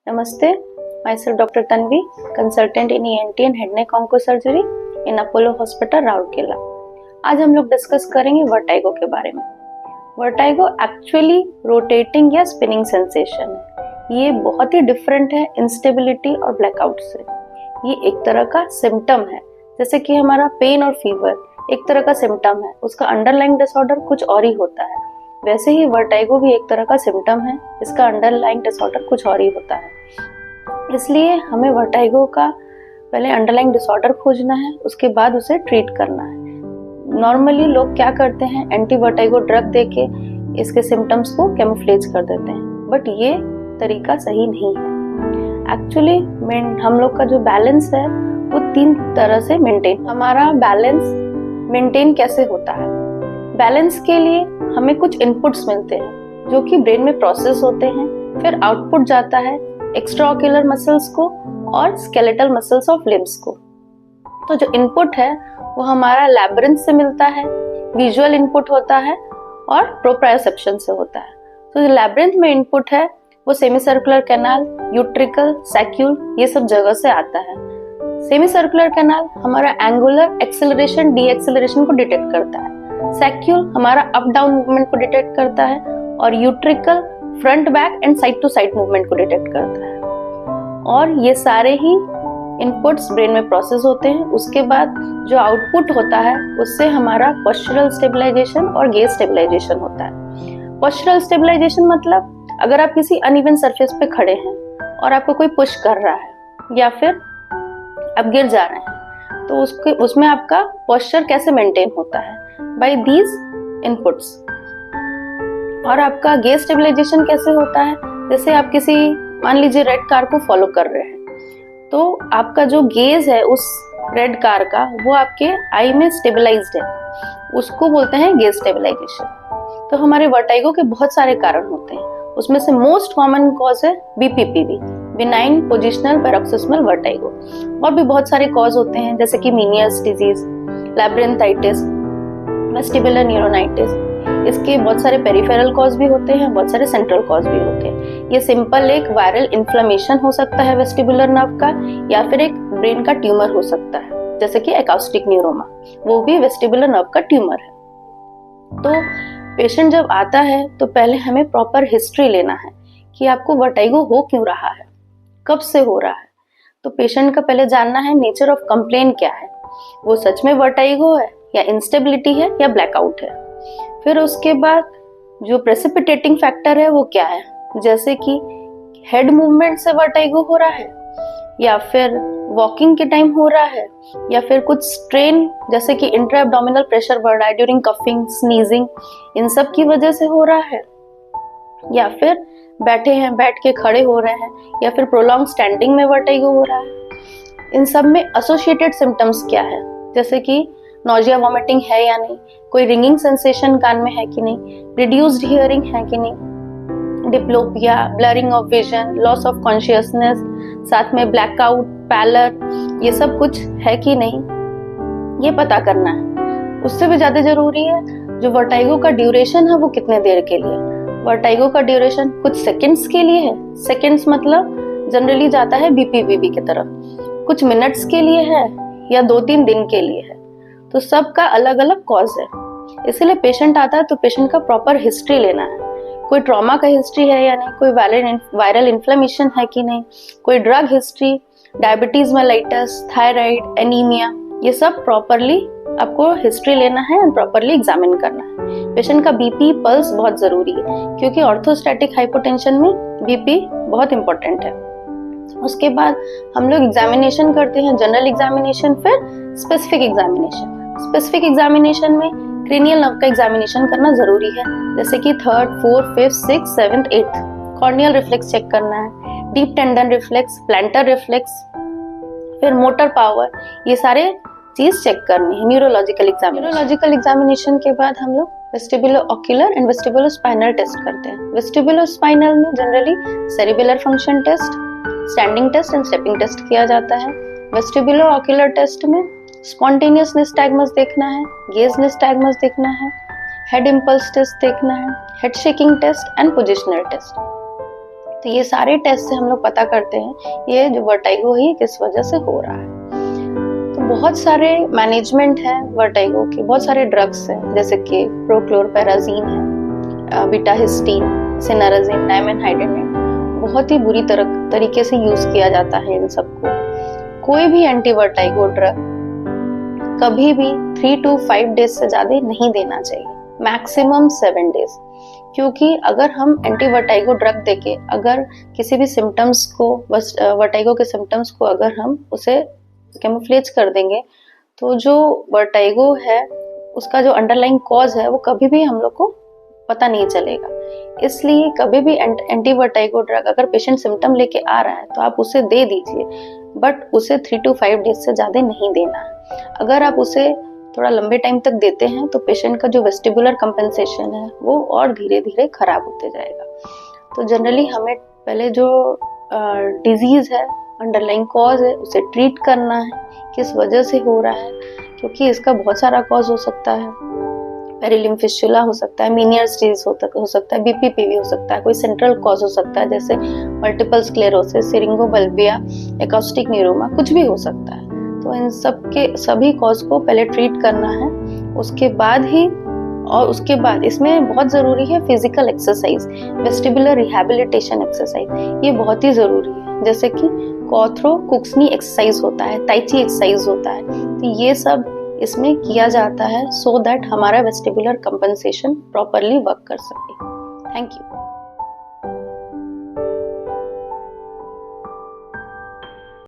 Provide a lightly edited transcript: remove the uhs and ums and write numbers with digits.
Namaste, myself Dr. Tanvi, consultant in ENT and head neck onco surgery in Apollo Hospital, Rourkela. आज हम लोग discuss करेंगे vertigo के बारे में। वर्टाइगो एक्चुअली रोटेटिंग या स्पिनिंग सेंसेशन है। ये बहुत ही डिफरेंट है इंस्टेबिलिटी और ब्लैकआउट से। ये एक तरह का सिम्टम है, जैसे कि हमारा पेन और फीवर एक तरह का सिम्टम है, उसका अंडरलाइंग डिसऑर्डर कुछ और ही होता है। वैसे ही वर्टाइगो भी एक तरह का सिम्टम है, इसका अंडरलाइंग डिसऑर्डर कुछ और ही होता है। इसलिए हमें वर्टाइगो का पहले अंडरलाइंग डिसऑर्डर खोजना है, उसके बाद उसे ट्रीट करना है। नॉर्मली लोग क्या करते हैं, एंटी वर्टाइगो ड्रग देके इसके सिम्टम्स को कैमोफ्लेज कर देते हैं, बट ये तरीका सही नहीं है। एक्चुअली हम लोग का जो बैलेंस है वो 3 तरह से मेंटेन। हमारा बैलेंस मेंटेन कैसे होता है? बैलेंस के लिए हमें कुछ इनपुट्स मिलते हैं जो कि ब्रेन में प्रोसेस होते हैं, फिर आउटपुट जाता है एक्स्ट्राओक्यूलर मसल्स को और स्केलेटल मसल्स ऑफ लिम्स को। तो जो इनपुट है वो हमारा लैब्रिंथ से मिलता है, विजुअल इनपुट होता है और प्रोप्रायोसेप्शन से होता है। तो जो लैब्रिंथ में इनपुट है वो semi circular canal, utricle, saccule ये सब जगह से आता है। सेमी सर्कुलर कैनाल हमारा एंगुलर एक्सेलरेशन डीएक्सेलरेशन को डिटेक्ट करता है, सैक्यूल हमारा अप डाउन मूवमेंट को डिटेक्ट करता है और utricle front back and side to side movement को डिटेक्ट करता है। और ये सारे ही इनपुट्स ब्रेन में प्रोसेस होते हैं। उसके बाद जो आउटपुट होता है उससे हमारा पोस्चरल स्टेबलाइजेशन और गेज स्टेबलाइजेशन होता है। पोस्चरल स्टेबलाइजेशन मतलब अगर आप किसी अनइवन सरफेस पे खड़े हैं और आपको कोई पुश कर रहा है या फिर आप गिर जा रहे हैं, तो उसमें आपका पोस्चर कैसे मेंटेन होता है, बाय दीज इनपुट्स। और आपका गेज स्टेबलाइजेशन कैसे होता है, जैसे आप किसी मान लीजिए रेड कार को फॉलो कर रहे हैं, तो आपका जो गेज है उस रेड कार का वो आपके आई में स्टेबलाइज्ड है, उसको बोलते हैं गेज स्टेबलाइजेशन। तो हमारे वर्टाइगो के बहुत सारे कारण होते हैं, उसमें से मोस्ट कॉमन कॉज है बीपीपीवी, बिनाइन पोजिशनल पैरोक्सिस्मल वर्टाइगो। और भी बहुत सारे कॉज होते हैं, जैसे कि मीनियस डिजीज, लैब्रिंथाइटिस, वेस्टिबुलर न्यूरोनाइटिस। इसके बहुत सारे पेरिफेरल कॉज भी होते हैं, बहुत सारे सेंट्रल कॉज भी होते हैं। ये सिंपल एक वायरल इन्फ्लेमेशन हो सकता है वेस्टिबुलर नर्व का, या फिर एक ब्रेन का ट्यूमर हो सकता है, जैसे कि एकाउस्टिक न्यूरोमा, वो भी वेस्टिबुलर नर्व का ट्यूमर है। तो पेशेंट जब आता है तो पहले हमें प्रॉपर हिस्ट्री लेना है कि आपको वर्टाइगो हो क्यों रहा है, कब से हो रहा है। तो पेशेंट का पहले जानना है नेचर ऑफ कंप्लेन क्या है, वो सच में वर्टाइगो है या इंस्टेबिलिटी है या ब्लैकआउट है। फिर उसके बाद जो प्रेसिपिटेटिंग फैक्टर है वो क्या है, जैसे कि हेड मूवमेंट से वर्टाइगो हो रहा है, या फिर वॉकिंग के टाइम हो रहा है, या फिर कुछ स्ट्रेन जैसे कि इंट्रा एब्डोमिनल प्रेशर बढ़ रहा है ड्यूरिंग कफिंग, स्नीजिंग, इन सब की वजह से हो रहा है, या फिर बैठे हैं बैठ के खड़े हो रहे हैं, या फिर प्रोलॉन्ग स्टैंडिंग में वर्टाइगो हो रहा है। इन सब में एसोसिएटेड सिम्टम्स क्या है, जैसे कि नोजिया वॉमिटिंग है या नहीं, कोई रिंगिंग सेंसेशन कान में है कि नहीं, रिड्यूस्ड हियरिंग है कि नहीं, diplopia, blurring of vision, loss of consciousness, साथ में ब्लैकआउट, पैलर, ये सब कुछ है कि नहीं, ये पता करना है। उससे भी ज्यादा जरूरी है जो वर्टाइगो का ड्यूरेशन है वो कितने देर के लिए। वर्टाइगो का ड्यूरेशन कुछ सेकंड्स के लिए है, सेकंड्स मतलब जनरली जाता है बीपीवीवी की तरफ, कुछ मिनट्स के लिए है या 2-3 दिन के लिए है। तो सबका अलग अलग कॉज है, इसीलिए पेशेंट आता है तो पेशेंट का प्रॉपर हिस्ट्री लेना है, कोई ट्रॉमा का हिस्ट्री है या नहीं, कोई वायरल इन्फ्लेमेशन है कि नहीं, कोई drug history, diabetes mellitus, thyroid, anaemia, ये सब प्रॉपरली आपको हिस्ट्री लेना है एंड प्रॉपरली एग्जामिन करना है। पेशेंट का बीपी, पल्स बहुत जरूरी है, क्योंकि ऑर्थोस्टैटिक हाइपोटेंशन में बीपी बहुत इंपॉर्टेंट है। उसके बाद हम लोग एग्जामिनेशन करते हैं, जनरल एग्जामिनेशन, फिर स्पेसिफिक एग्जामिनेशन। स्पेसिफिक एग्जामिनेशन में क्रेनियल नर्व का एग्जामिनेशन करना जरूरी है, जैसे कि 3rd, 4th, 5th, 6th, 7th, 8th। Corneal reflex check करना है, deep tendon reflex, plantar reflex, फिर मोटर पावर, ये सारे चीज चेक करनी है। न्यूरोलॉजिकल एग्जामिनेशन के बाद हम लोग vestibulo ocular and vestibulo spinal test करते हैं। वेस्टिबुलो स्पाइनल में generally cerebellar function test, standing test and stepping test किया जाता है। वेस्टिबुलो ऑक्यूलर टेस्ट में स्पॉन्टेनियस निस्टैग्मस देखना है, गेज निस्टैग्मस देखना है, हेड इम्पल्स टेस्ट देखना है, head shaking test and positional test. तो ये सारे टेस्ट से हम लोग पता करते हैं ये जो वर्टाइगो है किस वजह से हो रहा है। तो बहुत सारे मैनेजमेंट है वर्टाइगो के, बहुत सारे ड्रग्स हैं जैसे कि प्रोक्लोरपेराजीन है, बीटाहिस्टीन, सिनाराजिन, नाइमेनहाइड्रेट बहुत ही बुरी तरीके से यूज किया जाता है इन सबको। कोई भी एंटीवर्टाइगो ड्रग कभी भी 3 to 5 डेज से ज्यादा नहीं देना चाहिए, मैक्सिमम 7 डेज। क्योंकि अगर हम एंटीवर्टाइगो ड्रग देके अगर किसी भी सिम्टम्स को, वर्टाइगो के सिम्टम्स को अगर हम उसे कैमोफ्लेज कर देंगे तो जो वर्टाइगो है उसका जो अंडरलाइंग कॉज है वो कभी भी हम लोग को पता नहीं चलेगा। इसलिए कभी भी एंटीवर्टाइगो ड्रग अगर पेशेंट सिम्टम लेके आ रहा है तो आप उसे दे दीजिए, बट उसे 3 to 5 डेज से ज्यादा नहीं देना है। अगर आप उसे थोड़ा लंबे टाइम तक देते हैं तो पेशेंट का जो वेस्टिबुलर कंपेंसेशन है वो और धीरे धीरे खराब होते जाएगा। तो जनरली हमें पहले जो डिजीज है, अंडरलाइंग कॉज है, उसे ट्रीट करना है, किस वजह से हो रहा है, क्योंकि इसका बहुत सारा कॉज हो सकता है। पेरिलियम फिस्टुला हो सकता है, मीनियर्स डिजीज हो सकता है, बीपीपीवी हो सकता है, कोई सेंट्रल कॉज हो सकता है जैसे मल्टीपल स्क्लेरोसिस, सिरिंगोबल्बिया, एकॉस्टिक न्यूरोमा, कुछ भी हो सकता है। तो इन सब के सभी कॉज को पहले ट्रीट करना है, उसके बाद इसमें बहुत जरूरी है physical exercise, vestibular rehabilitation exercise, ये बहुत ही जरूरी है। जैसे कि कॉथरो कुक्सनी एक्सरसाइज होता है, ताइची एक्सरसाइज होता है, तो ये सब इसमें किया जाता है सो दैट हमारा वेस्टिबुलर कंपनसेशन प्रॉपरली वर्क कर सके। Thank you.